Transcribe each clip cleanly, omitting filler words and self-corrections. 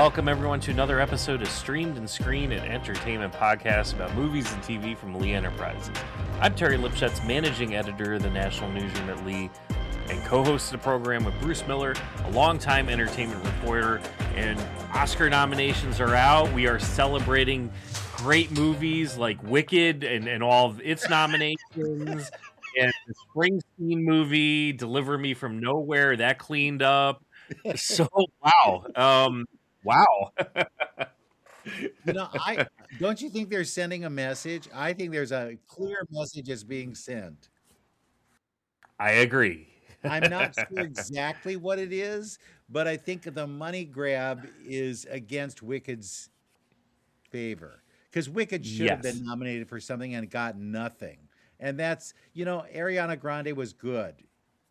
welcome everyone to another episode of Streamed and Screen, an entertainment podcast about movies and TV from Lee Enterprises. I'm Terry Lipshetz, managing editor of the National Newsroom at Lee, and co-host of the program with Bruce Miller, a longtime entertainment reporter. And Oscar nominations are out. We are celebrating great movies like Wicked and all of its nominations, and the Springsteen movie, Deliver Me From Nowhere, that cleaned up. So wow. Wow. I don't you think they're sending a message? I think there's a clear message that's being sent. I agree. I'm not sure exactly what it is, but I think the money grab is against Wicked's favor. Because Wicked should have been Yes. nominated for something and got nothing. And that's, Ariana Grande was good.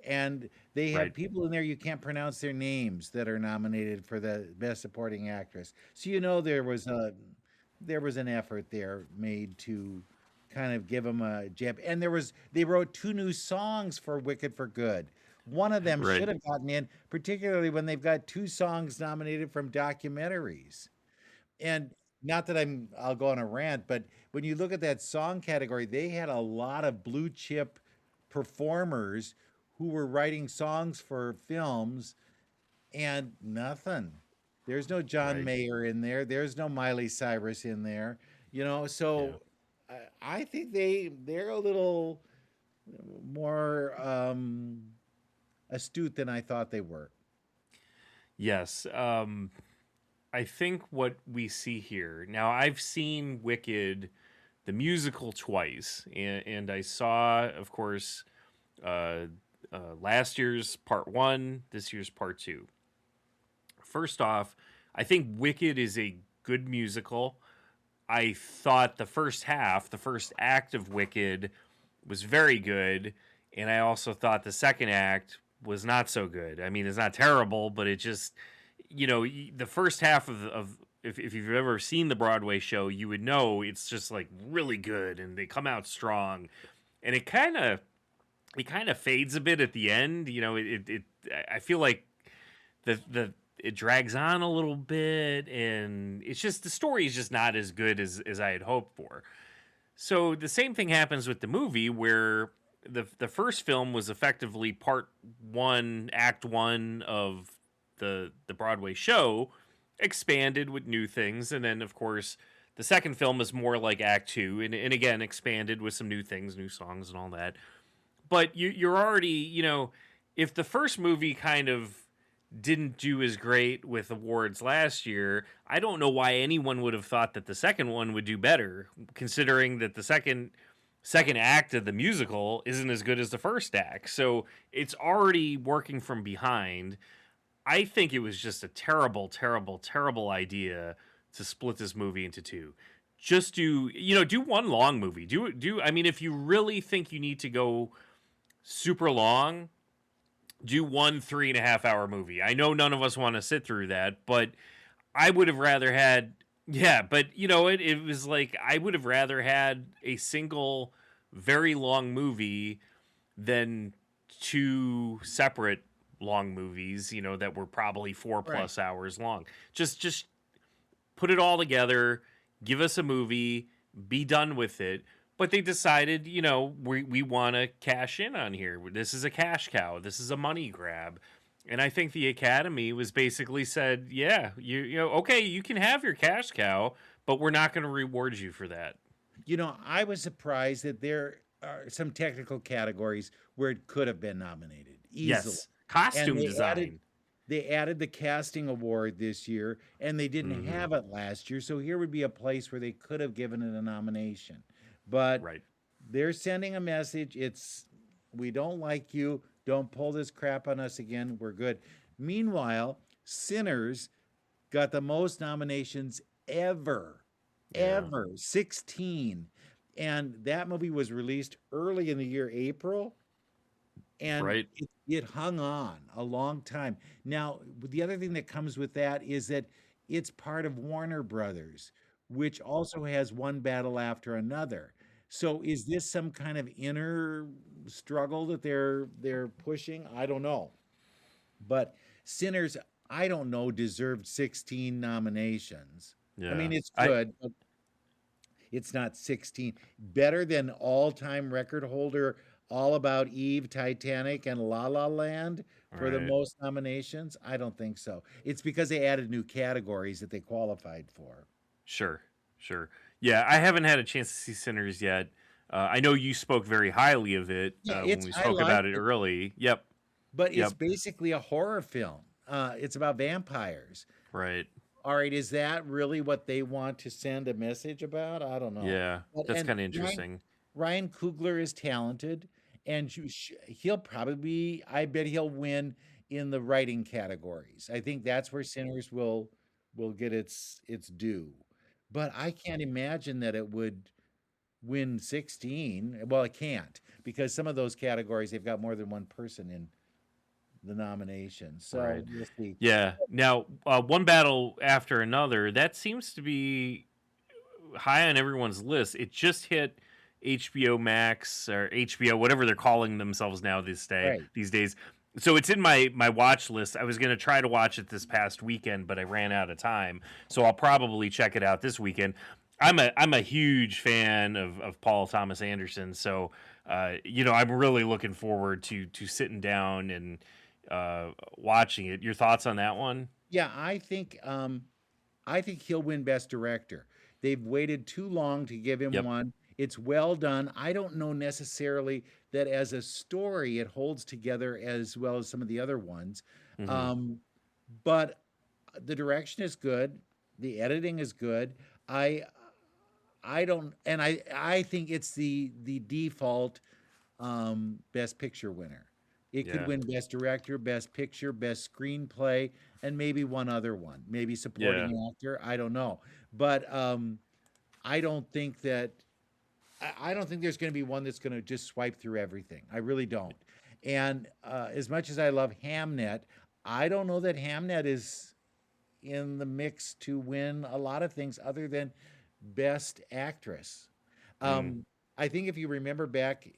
And they had Right. people in there you can't pronounce their names that are nominated for the best supporting actress. So there was an effort there made to kind of give them a jab. And they wrote two new songs for Wicked for Good. One of them Right. should have gotten in, particularly when they've got two songs nominated from documentaries. And not that I'll go on a rant, but when you look at that song category, they had a lot of blue chip performers who were writing songs for films and nothing. There's no John Right. Mayer in there. There's no Miley Cyrus in there. Yeah. So I think they're a little more astute than I thought they were. Yes. I think what we see here now, I've seen Wicked, the musical, twice, and I saw, of course, last year's part one, this year's part two. First off, I think Wicked is a good musical. I thought the first half, the first act of Wicked was very good, and I also thought the second act was not so good. I mean, it's not terrible, but it just, the first half of if you've ever seen the Broadway show, you would know it's just like really good, and they come out strong, and it kind of fades a bit at the end. I feel like the it drags on a little bit, and it's just the story is just not as good as I had hoped for. So the same thing happens with the movie, where the first film was effectively part one, act one of the Broadway show, expanded with new things, and then of course the second film is more like act two, and again expanded with some new things, new songs, and all that. But you're already, if the first movie kind of didn't do as great with awards last year, I don't know why anyone would have thought that the second one would do better, considering that the second act of the musical isn't as good as the first act. So it's already working from behind. I think it was just a terrible, terrible, terrible idea to split this movie into two. Just do one long movie. I mean, if you really think you need to go super long, do one 3.5 hour movie. I know none of us want to sit through that, but I would have rather had, yeah, but it was like, I would have rather had a single very long movie than two separate long movies, that were probably 4 Right. plus hours long. Just put it all together, give us a movie, be done with it. But they decided, we want to cash in on here. This is a cash cow. This is a money grab. And I think the Academy was basically said, yeah, okay, you can have your cash cow, but we're not going to reward you for that. I was surprised that there are some technical categories where it could have been nominated easily. Yes. And Costume design. they added the casting award this year and they didn't Hmm. have it last year. So here would be a place where they could have given it a nomination. But Right. they're sending a message. It's we don't like you. Don't pull this crap on us again. We're good. Meanwhile, Sinners got the most nominations ever, Yeah. ever 16. And that movie was released early in the year, April, and Right. it hung on a long time. Now, the other thing that comes with that is that it's part of Warner Brothers, which also has one battle after another. So is this some kind of inner struggle that they're pushing? I don't know. But Sinners, I don't know, deserved 16 nominations. I mean, Yeah. it's I good, but it's not 16. Better than all-time record holder All About Eve, Titanic, and La La Land for the right. most nominations? I don't think so. It's because they added new categories that they qualified for. Sure. Sure. Yeah, I haven't had a chance to see Sinners yet. I know you spoke very highly of it Yeah, when it's we I spoke like about it it, early. Yep. but it's Yep. basically a horror film. It's about vampires. Right. All right, is that really what they want to send a message about? I don't know. Yeah. But That's and kind of Ryan interesting. Ryan Coogler is talented, and he'll probably, I bet he'll win in the writing categories. I think that's where Sinners will get its due. But I can't imagine that it would win 16. Well, it can't because some of those categories they've got more than one person in the nomination. So Right. we'll see. Yeah. Now, one battle after another, that seems to be high on everyone's list. It just hit HBO Max or HBO, whatever they're calling themselves now Right. these days. So it's in my watch list. I was gonna try to watch it this past weekend, but I ran out of time. So I'll probably check it out this weekend. I'm a huge fan of Paul Thomas Anderson. So I'm really looking forward to sitting down and watching it. Your thoughts on that one? Yeah, I think he'll win Best Director. They've waited too long to give him Yep. one. It's well done. I don't know necessarily that as a story it holds together as well as some of the other ones. Hmm. Um, but the direction is good. The editing is good. I I don't and I think it's the default Best Picture winner. It could Yeah. win Best Director, Best Picture, Best Screenplay, and maybe one other one, maybe Yeah. Supporting Actor. I don't know, but I don't think that I don't think there's going to be one that's going to just swipe through everything. I really don't. And as much as I love Hamnet, I don't know that Hamnet is in the mix to win a lot of things other than Best Actress. Mm. Um, I think if you remember back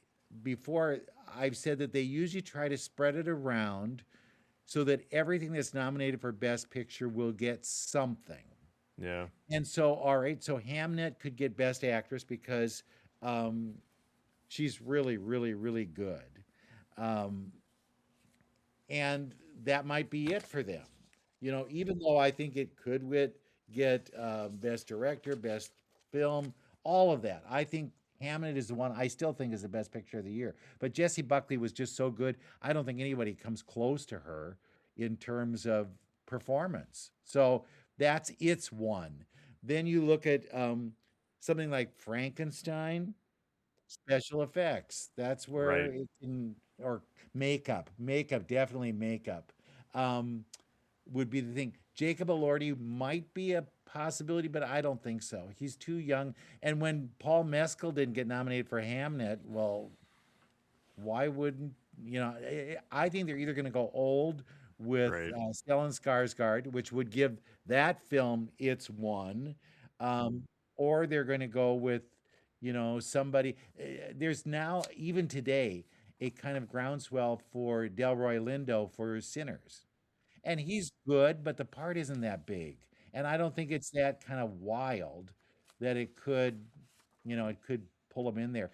before, I've said that they usually try to spread it around so that everything that's nominated for Best Picture will get something. Yeah. And so, all right, so Hamnet could get Best Actress because um, she's really, really, really good. Um, and that might be it for them. Even though I think it could get Best Director, Best Film, all of that. I think Hamnet is the one I still think is the best picture of the year. But Jessie Buckley was just so good. I don't think anybody comes close to her in terms of performance. So that's its one. Then you look at something like Frankenstein, special effects. That's where Right. it can, or makeup, definitely makeup. Um, would be the thing. Jacob Elordi might be a possibility, but I don't think so. He's too young. And when Paul Mescal didn't get nominated for Hamnet, well, why wouldn't I think they're either going to go old with Right. Stellan Skarsgård, which would give that film its one, um, or they're going to go with somebody. There's now even today a kind of groundswell for Delroy Lindo for Sinners, and he's good, but the part isn't that big, and I don't think it's that kind of wild that it could pull him in there.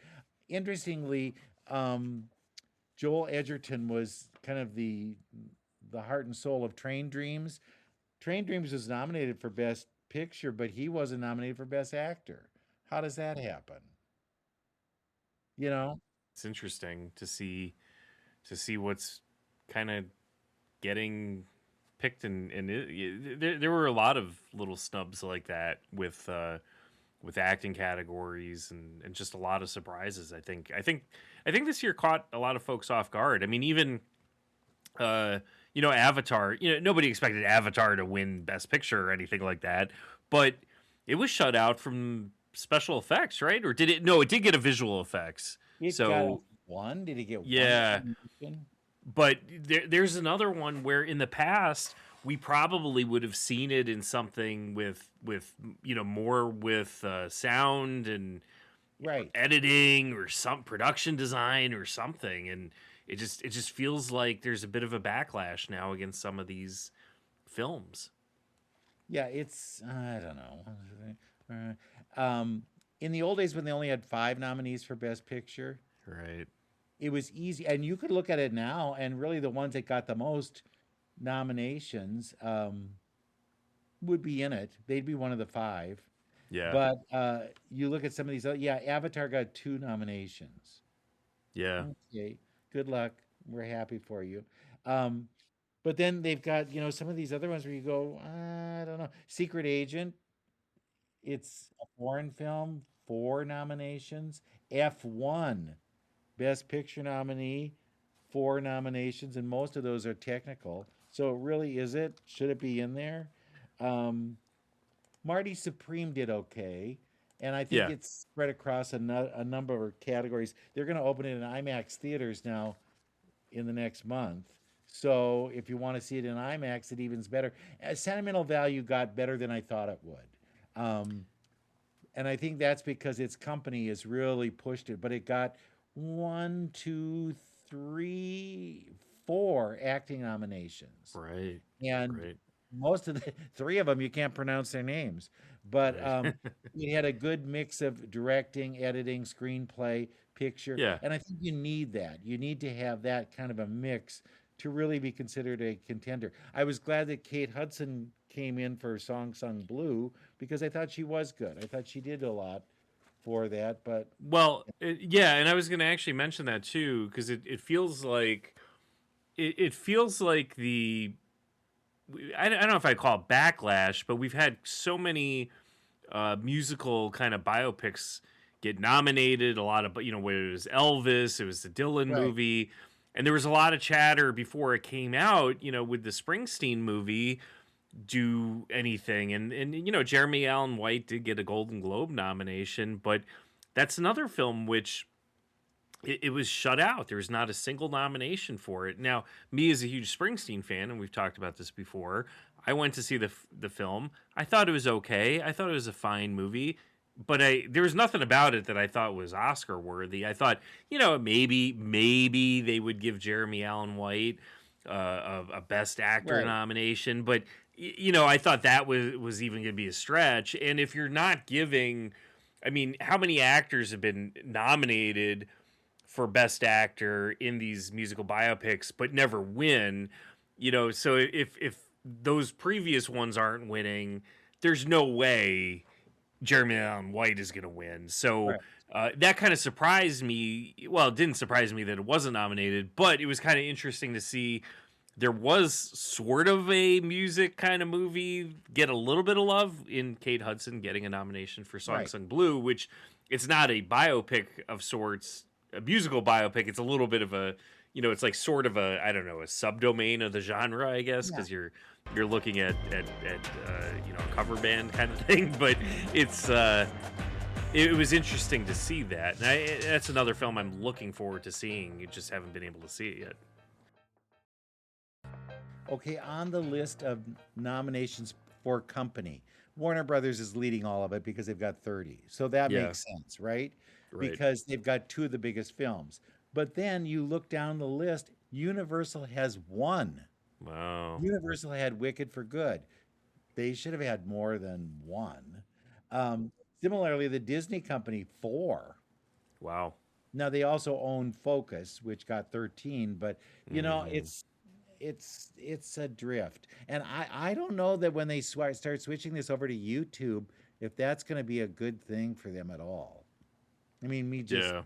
Interestingly, um, Joel Edgerton was kind of the heart and soul of Train Dreams. Train Dreams was nominated for Best Picture, but he wasn't nominated for Best Actor. How does that happen? You know? It's interesting to see what's kind of getting picked, and there were a lot of little snubs like that with acting categories, and just a lot of surprises. I think this year caught a lot of folks off guard. I mean, even Avatar. Nobody expected Avatar to win Best Picture or anything like that, but it was shut out from special effects, right? Or did it? No, it did get a visual effects. It got a So one. Did he get one yeah, nomination? but there's another one where in the past we probably would have seen it in something with more with sound and Right. editing or some production design or something, and it just feels like there's a bit of a backlash now against some of these films. Yeah, it's I don't know. In the old days when they only had 5 nominees for Best Picture, Right. it was easy, and you could look at it now, and really the ones that got the most nominations would be in it. They'd be one of the 5. Yeah. But you look at some of these. Yeah, Avatar got 2 nominations. Yeah. Okay, good luck. We're happy for you. Um, but then they've got some of these other ones where you go, I don't know. Secret Agent. It's a foreign film. 4 nominations. F1, Best Picture nominee. 4 nominations, and most of those are technical. So really, is it? Should it be in there? Um, Marty Supreme did okay, and I think Yeah. it's spread across a number of categories. They're going to open it in IMAX theaters now in the next month. So if you want to see it in IMAX, it even's better. Sentimental value got better than I thought it would, and I think that's because its company has really pushed it. But it got 1, 2, 3, 4 acting nominations, Right. and Right. most of the 3 of them you can't pronounce their names, but Right. we had a good mix of directing, editing, screenplay, picture, Yeah. and I think you need that. You need to have that kind of a mix to really be considered a contender. I was glad that Kate Hudson came in for Song Sung Blue because I thought she was good. I thought she did a lot for that, but Well, yeah, and I was going to actually mention that too because it feels like it feels like I don't know if I call it backlash, but we've had so many musical kind of biopics get nominated. A lot of, where it was Elvis, it was the Dylan right, movie, and there was a lot of chatter before it came out. With the Springsteen movie, do anything, and Jeremy Allen White did get a Golden Globe nomination, but that's another film which it was shut out. There was not a single nomination for it. Now, me as a huge Springsteen fan, and we've talked about this before, I went to see the film. I thought it was okay. I thought it was a fine movie, but there was nothing about it that I thought was Oscar worthy. I thought, maybe they would give Jeremy Allen White a Best Actor right, nomination, but I thought that was even going to be a stretch. And if you're not giving, I mean, how many actors have been nominated for Best Actor in these musical biopics but never win? So if those previous ones aren't winning, there's no way Jeremy Allen White is going to win. So right, that kind of surprised me. Well, it didn't surprise me that it wasn't nominated, but it was kind of interesting to see there was sort of a music kind of movie get a little bit of love in Kate Hudson getting a nomination for Song right. Sung Blue, which it's not a biopic of sorts, a musical biopic. It's a little bit of a, it's like sort of a, I don't know, a subdomain of the genre, I guess, Yeah. because you're looking at a cover band kind of thing. But it's it was interesting to see that. And that's another film I'm looking forward to seeing. You just haven't been able to see it yet. Okay, on the list of nominations for company, Warner Brothers is leading all of it because they've got 30. So that Yeah, makes sense, right? right. Because they've got 2 of the biggest films. But then you look down the list, Universal has 1. Wow. Universal had Wicked for Good. They should have had more than 1. Similarly, the Disney company, 4. Wow. Now they also own Focus, which got 13, but Hmm. it's a drift. And I don't know that when they start switching this over to YouTube, if that's going to be a good thing for them at all. I mean, me just Yeah.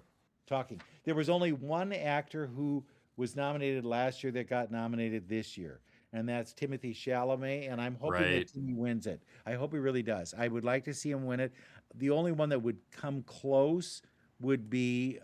talking. There was only one actor who was nominated last year that got nominated this year, and that's Timothy Chalamet. And I'm hoping that Right. Timmy wins it. I hope he really does. I would like to see him win it. The only one that would come close would be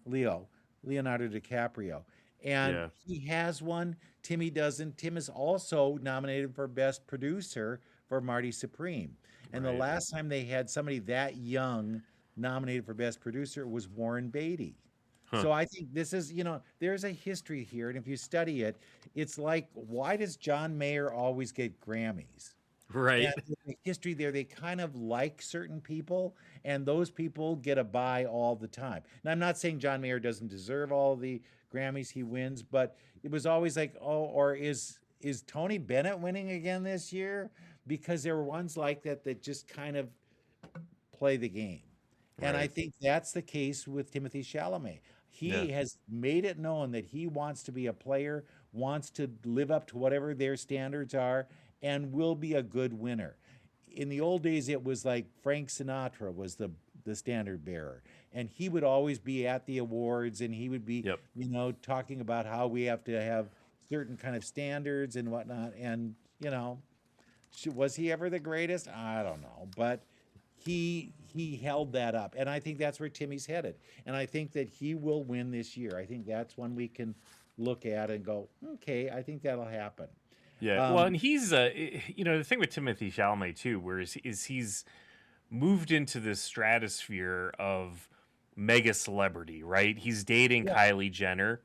Leonardo DiCaprio. And Yeah. he has one. Timmy doesn't. Tim is also nominated for Best Producer for Marty Supreme. And the Right. last time they had somebody that young nominated for Best Producer was Warren Beatty. Huh. So I think this is, there's a history here. And if you study it, it's like, why does John Mayer always get Grammys? Right. And the history there, they kind of like certain people, and those people get a buy all the time. And I'm not saying John Mayer doesn't deserve all the Grammys he wins, but it was always like, oh, or is Tony Bennett winning again this year? Because there were ones like that that just kind of play the game. And I Right. think that's the case with Timothy Chalamet. Yeah. He has made it known that he wants to be a player, wants to live up to whatever their standards are, and will be a good winner. In the old days, it was like Frank Sinatra was the standard bearer, and he would always be at the awards, and he would be, Yep. talking about how we have to have certain kind of standards and whatnot. And was he ever the greatest? I don't know, but he held that up, and I think that's where Timmy's headed, and I think that he will win this year. I think that's one we can look at and go, okay, I think that'll happen. Yeah. Well, Um, and he's the thing with Timothy Chalamet too, where is he's moved into this stratosphere of mega celebrity, right? He's dating yeah, Kylie Jenner.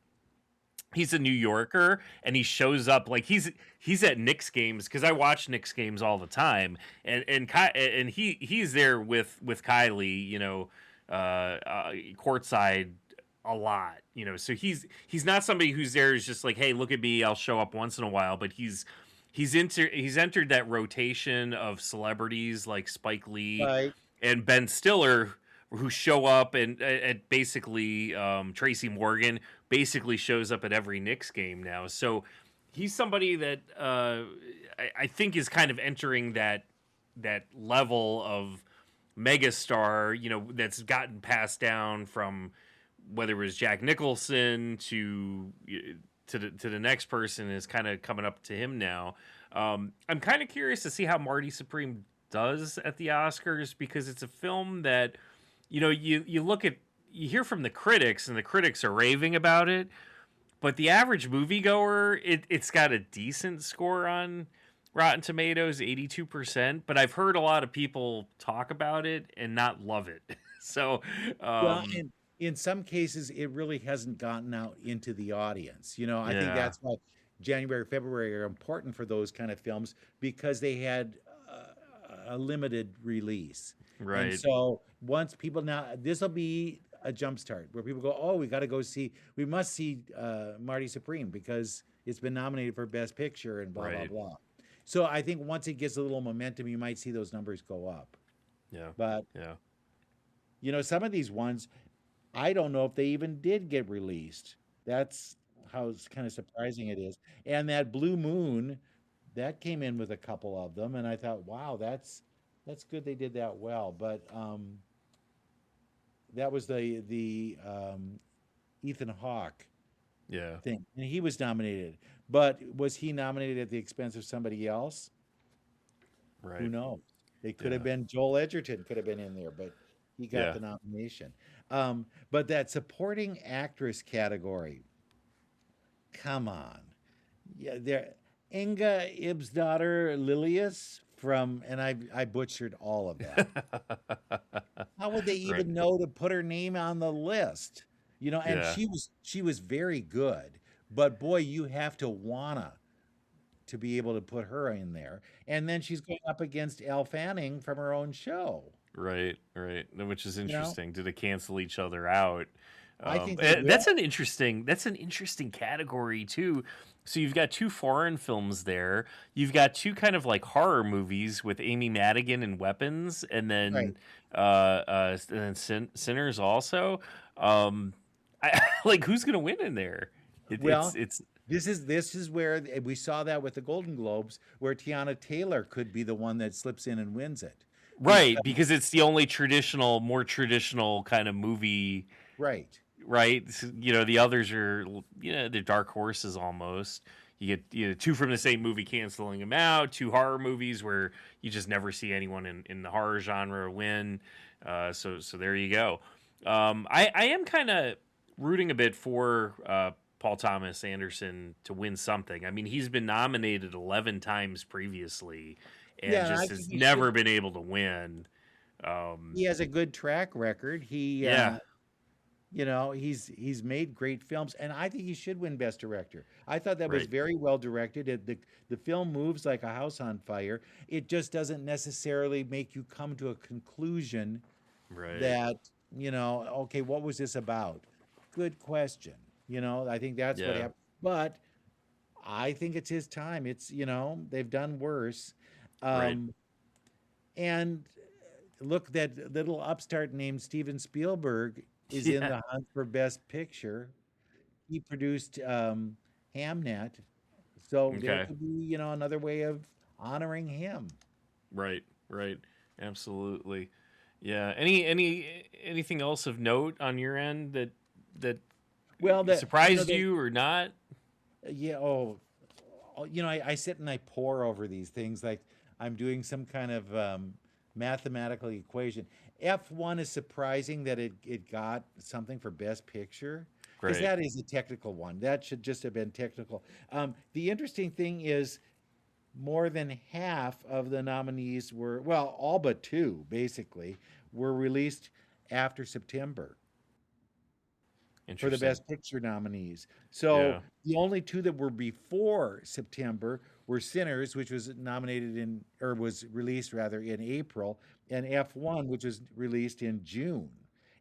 He's a New Yorker, and he shows up like he's at Knicks games because I watch Knicks games all the time, and he's there with Kylie, courtside a lot, So he's not somebody who's there who's just like, hey, look at me, I'll show up once in a while, but he's entered that rotation of celebrities like Spike Lee right. and Ben Stiller, who show up, and at basically Tracy Morgan basically shows up at every Knicks game now. So he's somebody that I think is kind of entering that level of megastar, that's gotten passed down from whether it was Jack Nicholson to the next person is kind of coming up to him now. I'm kind of curious to see how Marty Supreme does at the Oscars, because it's a film that you hear from the critics, and the critics are raving about it, but the average moviegoer, it's got a decent score on Rotten Tomatoes, 82%, but I've heard a lot of people talk about it and not love it. So, Well, in some cases, it really hasn't gotten out into the audience. I think yeah, that's why January, February are important for those kind of films, because they had a limited release. And right, so once people, now this will be a jump start where people go, oh, we must see Marty Supreme because it's been nominated for Best Picture and blah, blah, right, blah. So I think once it gets a little momentum, you might see those numbers go up. yeah, But, yeah, some of these ones, I don't know if they even did get released. That's how it's kind of surprising it is. And that Blue Moon, that came in with a couple of them, and I thought, wow, that's good they did that well. But that was the Ethan Hawke yeah, thing, and he was nominated. But was he nominated at the expense of somebody else? Who right, knows? It could have yeah, been Joel Edgerton could have been in there, but he got yeah. the nomination. But that supporting actress category, come on. Yeah, there Inga Ibsdottir Lilius from, and I butchered all of that. How would they Right, even know to put her name on the list? And yeah, she was very good, but boy, you have to wanna to be able to put her in there. And then she's going up against Elle Fanning from her own show. right. Which is You know, interesting. Do they cancel each other out? I think they That's will. an interesting category too. So you've got two foreign films there. You've got two kind of like horror movies with Amy Madigan and Weapons, and Right. Sinners also. Like who's gonna win in there? Well, It's this is where we saw that with the Golden Globes, where Tiana Taylor could be the one that slips in and wins it. right, Because because it's the only more traditional kind of movie, right. right? The others are, they're dark horses almost. You get two from the same movie canceling them out, two horror movies where you just never see anyone in the horror genre win. So there you go. I am kind of rooting a bit for Paul Thomas Anderson to win something. I mean, he's been nominated 11 times previously and Yeah, and I just think has he should. never been able to win. Um, He has a good track record. yeah, He's made great films, and I think he should win Best Director. I thought that was right, very well directed. The film moves like a house on fire. It just doesn't necessarily make you come to a conclusion right. that, okay, what was this about? Good question. I think that's what Yeah, happened. But I think it's his time. It's, they've done worse. Right. Um, and look, that little upstart named Steven Spielberg is in Yeah. the hunt for Best Picture. He produced Hamnet, so there Okay. could be, another way of honoring him. Right. Right. Absolutely. Yeah. Anything else of note on your end that Well, surprised you or not? yeah. I sit and I pore over these things like I'm doing some kind of mathematical equation. F1 is surprising that it got something for Best Picture because Right. that is a technical one. That should just have been technical. The interesting thing is more than half of the nominees were, well, all but two basically, were released after September for the Interesting. Best Picture nominees. So Yeah. the only two that were before September were Sinners, which was nominated in, or was released rather in April, and F1, which was released in June.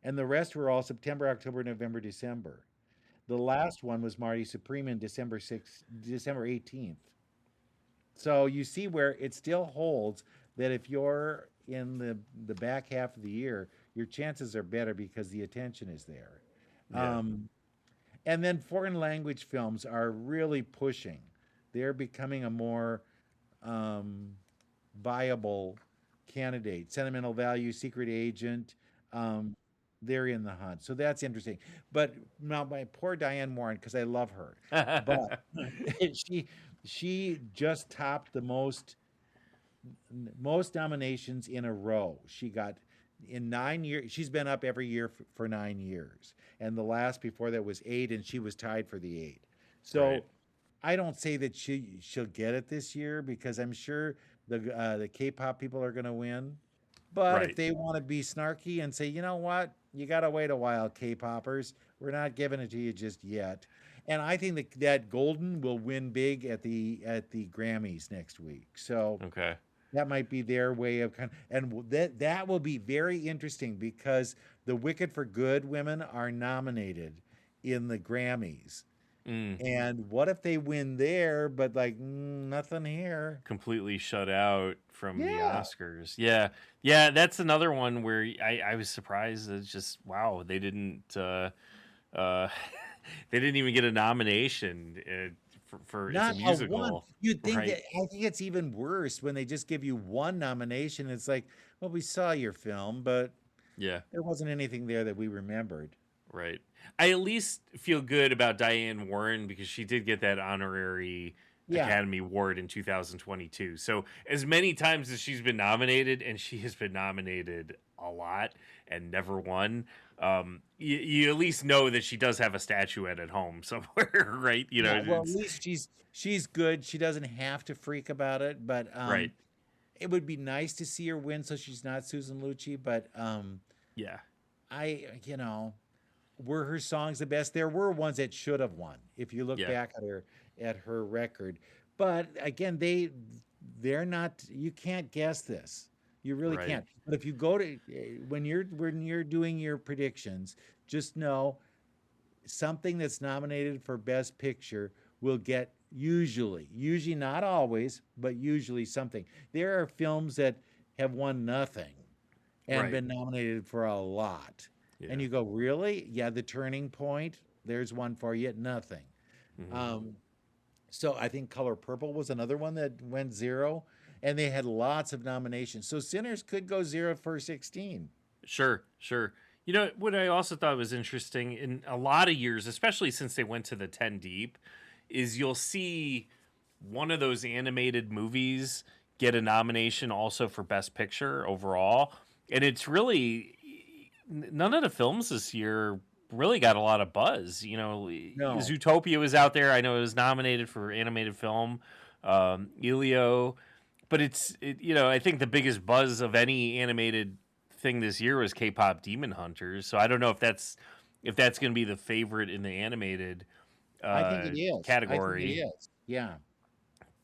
And the rest were all September, October, November, December. The last one was Marty Supreme in December 18th. So you see where it still holds that if you're in the back half of the year, your chances are better because the attention is there. Yeah. Um, and then foreign language films are really pushing. They're becoming a more um, viable candidate. Sentimental Value, Secret Agent, um, they're in the hunt. So that's interesting. But now, my poor Diane Warren, because I love her, but she she just topped the most nominations in a row. She got in 9 years. She's been up every year for 9 years, and the last before that was eight, and she was tied for the eight. Right. So I don't say that she'll get it this year because I'm sure the K-pop people are going to win. But if Right. they want to be snarky and say, you know what, you got to wait a while, K-poppers, we're not giving it to you just yet. And I think that Golden will win big at the Grammys next week. So Okay. that might be their way of and that will be very interesting because the Wicked for Good women are nominated in the Grammys. Mm. And what if they win there, but like nothing here? Completely shut out from the Yeah, Oscars. Yeah. Yeah, that's another one where I was surprised. It's just wow, they didn't uh they didn't even get a nomination for it's a not a one. musical, You'd think that right? I think it's even worse when they just give you one nomination. It's like, well, we saw your film, but Yeah. there wasn't anything there that we remembered. Right. I at least feel good about Diane Warren because she did get that honorary Yeah. Academy Award in 2022. So, as many times as she's been nominated, and she has been nominated a lot and never won, you at least know that she does have a statuette at home somewhere, right? Yeah, well, at It's least she's good. She doesn't have to freak about it, but right. it would be nice to see her win so she's not Susan Lucci, but Yeah. were her songs the best? There were ones that should have won if you look Yeah. back at her record. But again, they're not, you can't guess this. You really Right. can't. But if you go to when you're doing your predictions, just know something that's nominated for Best Picture will get usually not always, but usually something. There are films that have won nothing and Right. been nominated for a lot. And Yeah. you go, really? Yeah, The Turning Point. There's one for you. Nothing. Hmm. Um, so I think Color Purple was another one that went zero, and they had lots of nominations. So Sinners could go 0 for 16. Sure, sure. What I also thought was interesting in a lot of years, especially since they went to the 10 deep, is you'll see one of those animated movies get a nomination also for Best Picture overall. And it's really none of the films this year really got a lot of buzz. No, Zootopia was out there. I know it was nominated for animated film. Elio, but I think the biggest buzz of any animated thing this year was K-pop Demon Hunters. So I don't know if that's going to be the favorite in the animated I think it is. I think it category. is. Yeah.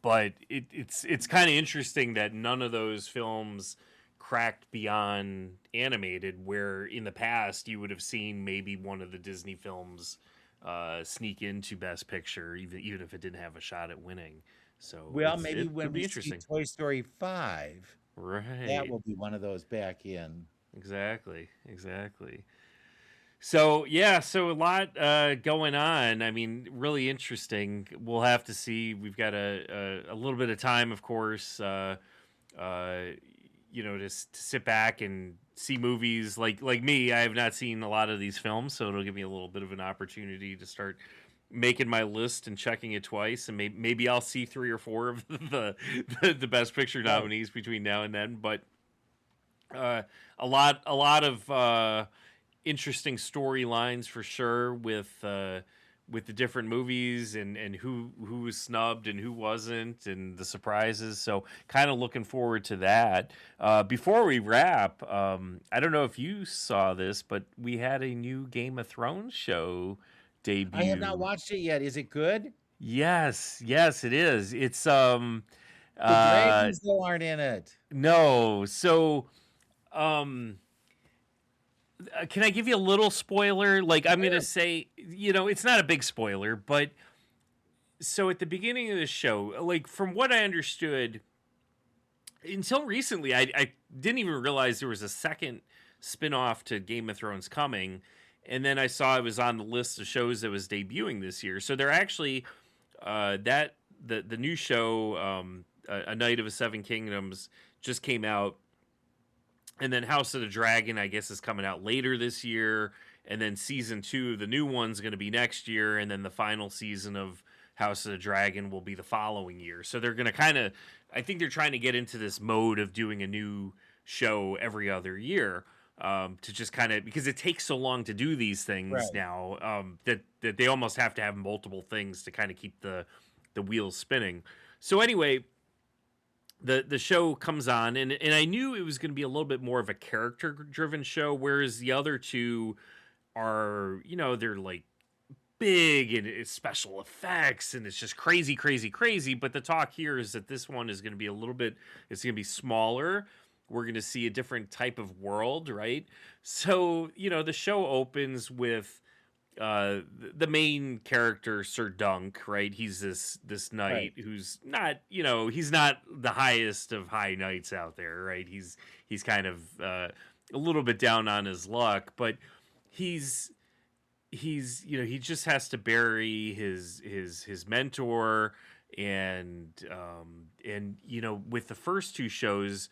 But it's kind of interesting that none of those films cracked beyond animated, where in the past you would have seen maybe one of the Disney films sneak into Best Picture, even if it didn't have a shot at winning. So Well, maybe it'll when be we see interesting. Toy Story 5, that Right. will be one of those back in. Exactly. Exactly. So yeah, so a lot going on. I mean, really interesting. We'll have to see. We've got a little bit of time, of course. Uh, to sit back and see movies like me. I have not seen a lot of these films, so it'll give me a little bit of an opportunity to start making my list and checking it twice, and maybe I'll see 3 or 4 of the best picture Right. nominees between now and then. But uh, a lot of interesting storylines for sure with the different movies and who was snubbed and who wasn't and the surprises. So kind of looking forward to that. Before we wrap, I don't know if you saw this, but we had a new Game of Thrones show I have not debut. watched it yet. Is it good? Yes, it is. It's The uh dragons though aren't in it. no. So um can I give you a little spoiler? Like, I'm gonna Sure. say, it's not a big spoiler, but so at the beginning of the show, like from what I understood, until recently, I didn't even realize there was a second spin-off to Game of Thrones coming. And then I saw it was on the list of shows that was debuting this year. So they're actually that the new show, A Night of the Seven Kingdoms, just came out, and then House of the Dragon, I guess, is coming out later this year, and then season 2, the new one's going to be next year, and then the final season of House of the Dragon will be the following year. So they're going to I think they're trying to get into this mode of doing a new show every other year, to just kind of, because it takes so long to do these things Right. now, that they almost have to have multiple things to kind of keep the wheels spinning. So anyway, the show comes on, and I knew it was going to be a little bit more of a character driven show, whereas the other two are, they're like big and it's special effects and it's just crazy, crazy, crazy. But the talk here is that this one is going to be a little bit, it's going to be smaller. We're going to see a different type of world, right? So, the show opens with the main character, Sir Dunk, right? He's this Right. knight who's not, he's not the highest of high knights out there, right? He's kind of a little bit down on his luck, but he's he just has to bury his mentor. And with the first two shows,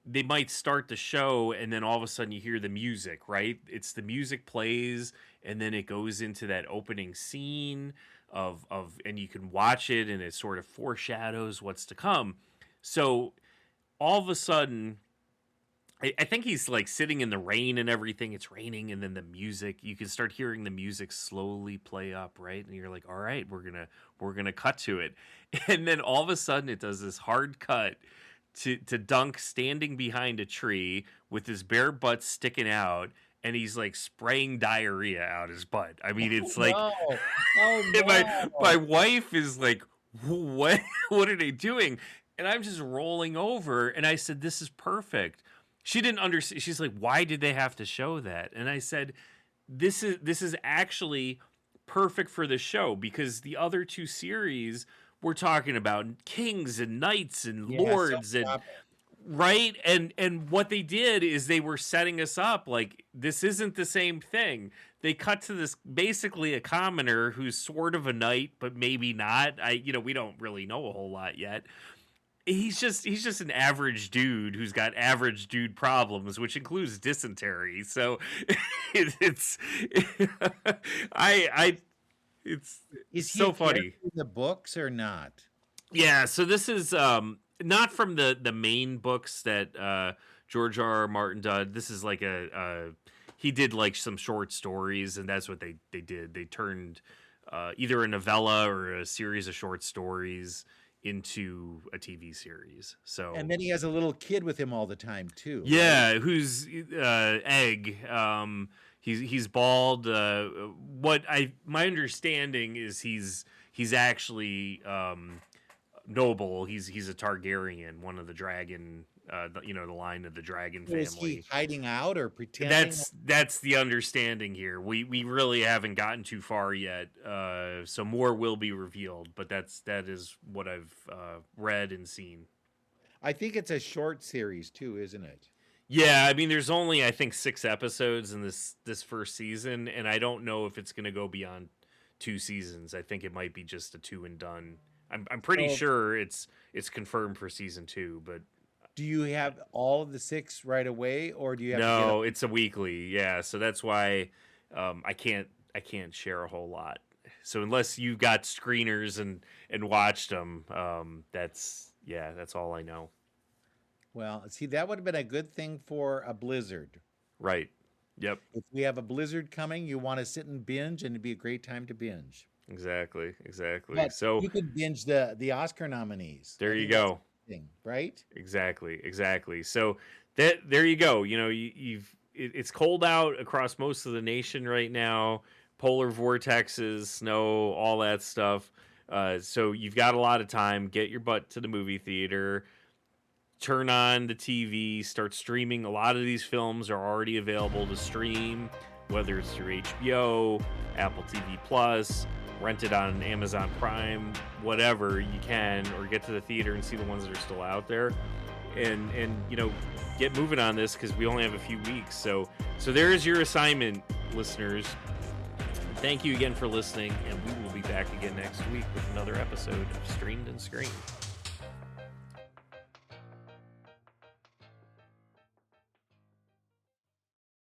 they might start the show and then all of a sudden you hear the music, right? It's the music plays and then it goes into that opening scene of and you can watch it and it sort of foreshadows what's to come. So all of a sudden, I think he's like sitting in the rain and everything. It's raining, and then the music, you can start hearing the music slowly play up, right? And you're like, all right, we're gonna cut to it. And then all of a sudden it does this hard cut to Dunk standing behind a tree with his bare butt sticking out, and he's like spraying diarrhea out his butt. I mean, Oh it's like no. Oh my no. wife is like, what what are they doing? And I'm just rolling over, and I said, this is perfect. She didn't understand. She's like, why did they have to show that? And I said, this is actually perfect for the show, because the other two series, we're talking about kings and knights and Yeah, so lords and proper. right. And what they did is they were setting us up like this isn't the same thing. They cut to this basically a commoner who's sort of a knight but maybe not. We don't really know a whole lot yet. He's just an average dude who's got average dude problems, which includes dysentery. So it's I Is it's he a so character funny. in the books or not? Yeah, so this is not from the main books that George R. R. Martin did. This is like a he did like some short stories, and that's what they did. They turned either a novella or a series of short stories into a TV series. And So then he has a little kid with him all the time too, right? yeah, who's Egg? He's bald. What I my understanding is he's actually noble. He's a Targaryen, one of the dragon, the line of the dragon So is he family. hiding out or pretending? That's the understanding here. We really haven't gotten too far yet, so more will be revealed. But that is what I've read and seen. I think it's a short series too, isn't it? Yeah, I mean, there's only I think 6 episodes in this first season, and I don't know if it's going to go beyond 2 seasons. I think it might be just a 2 and done. I'm pretty sure it's confirmed for season 2, but do you have all of the 6 right away, or do you have no? It's a weekly, yeah. So that's why I can't share a whole lot. So unless you got screeners and watched them, that's all I know. Well, see, that would have been a good thing for a blizzard. Right. Yep. If we have a blizzard coming, you want to sit and binge, and it'd be a great time to binge. Exactly. But So you could binge the Oscar nominees. there you go. Right? Exactly. So there you go. It's cold out across most of the nation right now. Polar vortexes, snow, all that stuff. So you've got a lot of time. Get your butt to the movie theater. Turn on the TV. Start streaming. A lot of these films are already available to stream, whether it's through HBO, Apple TV Plus, rent it on Amazon Prime, whatever you can, or get to the theater and see the ones that are still out there, and get moving on this because we only have a few weeks. So there is your assignment, listeners. Thank you again for listening, and we will be back again next week with another episode of Streamed and Screened.